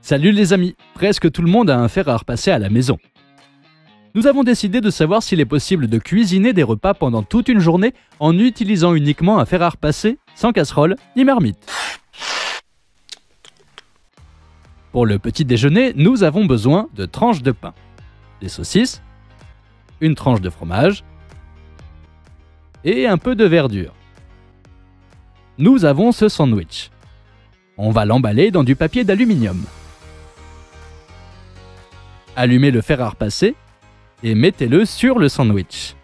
Salut les amis, presque tout le monde a un fer à repasser à la maison. Nous avons décidé de savoir s'il est possible de cuisiner des repas pendant toute une journée en utilisant uniquement un fer à repasser, sans casserole ni marmite. Pour le petit déjeuner, nous avons besoin de tranches de pain, des saucisses, une tranche de fromage et un peu de verdure. Nous avons ce sandwich. On va l'emballer dans du papier d'aluminium. Allumez le fer à repasser et mettez-le sur le sandwich.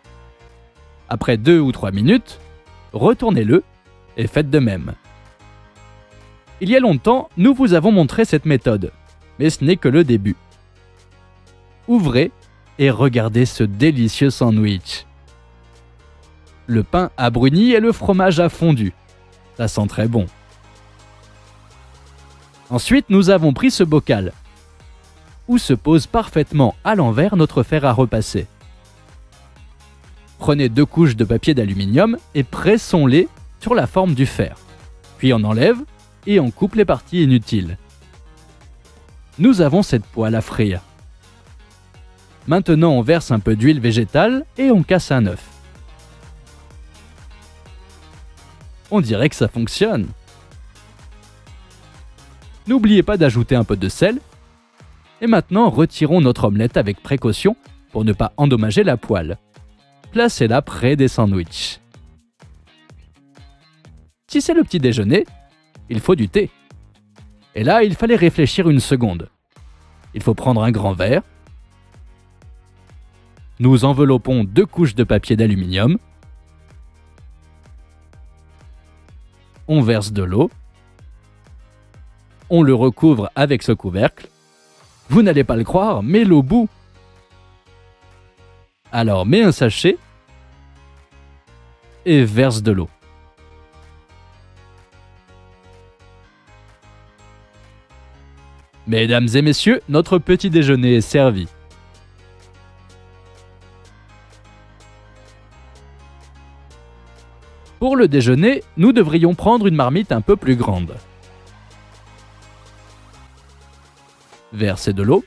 Après 2 ou 3 minutes, retournez-le et faites de même. Il y a longtemps, nous vous avons montré cette méthode, mais ce n'est que le début. Ouvrez et regardez ce délicieux sandwich. Le pain a bruni et le fromage a fondu. Ça sent très bon. Ensuite, nous avons pris ce bocal, où se pose parfaitement à l'envers notre fer à repasser. Prenez 2 couches de papier d'aluminium et pressons-les sur la forme du fer. Puis on enlève et on coupe les parties inutiles. Nous avons cette poêle à frire. Maintenant on verse un peu d'huile végétale et on casse un œuf. On dirait que ça fonctionne. N'oubliez pas d'ajouter un peu de sel. Et maintenant, retirons notre omelette avec précaution pour ne pas endommager la poêle. Placez-la près des sandwichs. Si c'est le petit déjeuner, il faut du thé. Et là, il fallait réfléchir une seconde. Il faut prendre un grand verre. Nous enveloppons 2 couches de papier d'aluminium. On verse de l'eau. On le recouvre avec ce couvercle. Vous n'allez pas le croire, mais l'eau bout. Alors mets un sachet et verse de l'eau. Mesdames et messieurs, notre petit déjeuner est servi. Pour le déjeuner, nous devrions prendre une marmite un peu plus grande. Versez de l'eau.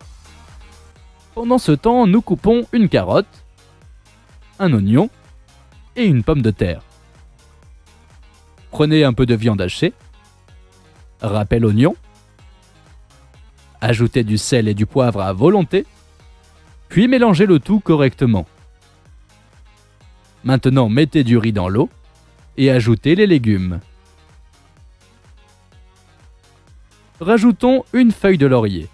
Pendant ce temps, nous coupons une carotte, un oignon et une pomme de terre. Prenez un peu de viande hachée, râpez l'oignon, ajoutez du sel et du poivre à volonté, puis mélangez le tout correctement. Maintenant, mettez du riz dans l'eau et ajoutez les légumes. Rajoutons une feuille de laurier.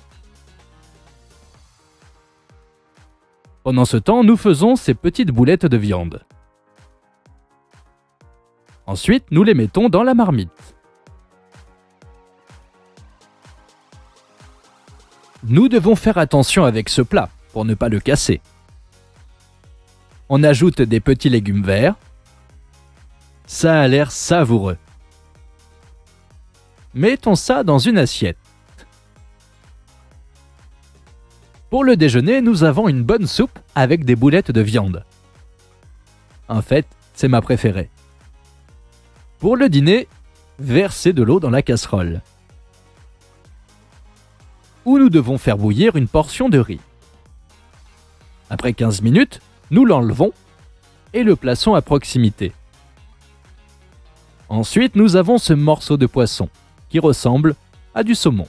Pendant ce temps, nous faisons ces petites boulettes de viande. Ensuite, nous les mettons dans la marmite. Nous devons faire attention avec ce plat pour ne pas le casser. On ajoute des petits légumes verts. Ça a l'air savoureux. Mettons ça dans une assiette. Pour le déjeuner, nous avons une bonne soupe avec des boulettes de viande. En fait, c'est ma préférée. Pour le dîner, versez de l'eau dans la casserole, où nous devons faire bouillir une portion de riz. Après 15 minutes, nous l'enlevons et le plaçons à proximité. Ensuite, nous avons ce morceau de poisson qui ressemble à du saumon.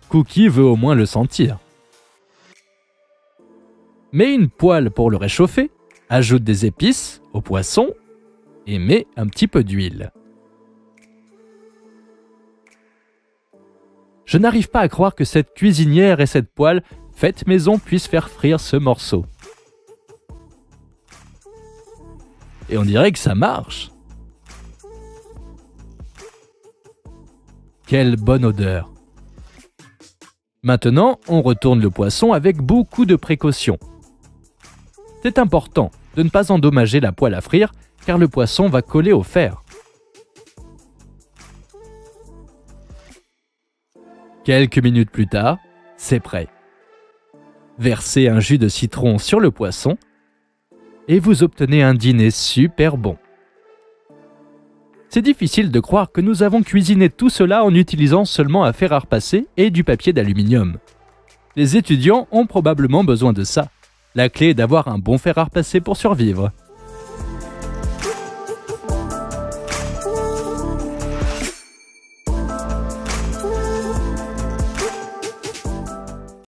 Cookie veut au moins le sentir. Mets une poêle pour le réchauffer, ajoute des épices au poisson et mets un petit peu d'huile. Je n'arrive pas à croire que cette cuisinière et cette poêle faite maison puissent faire frire ce morceau. Et on dirait que ça marche. Quelle bonne odeur! Maintenant, on retourne le poisson avec beaucoup de précaution. C'est important de ne pas endommager la poêle à frire car le poisson va coller au fer. Quelques minutes plus tard, c'est prêt. Versez un jus de citron sur le poisson et vous obtenez un dîner super bon. C'est difficile de croire que nous avons cuisiné tout cela en utilisant seulement un fer à repasser et du papier d'aluminium. Les étudiants ont probablement besoin de ça. La clé est d'avoir un bon fer à repasser pour survivre.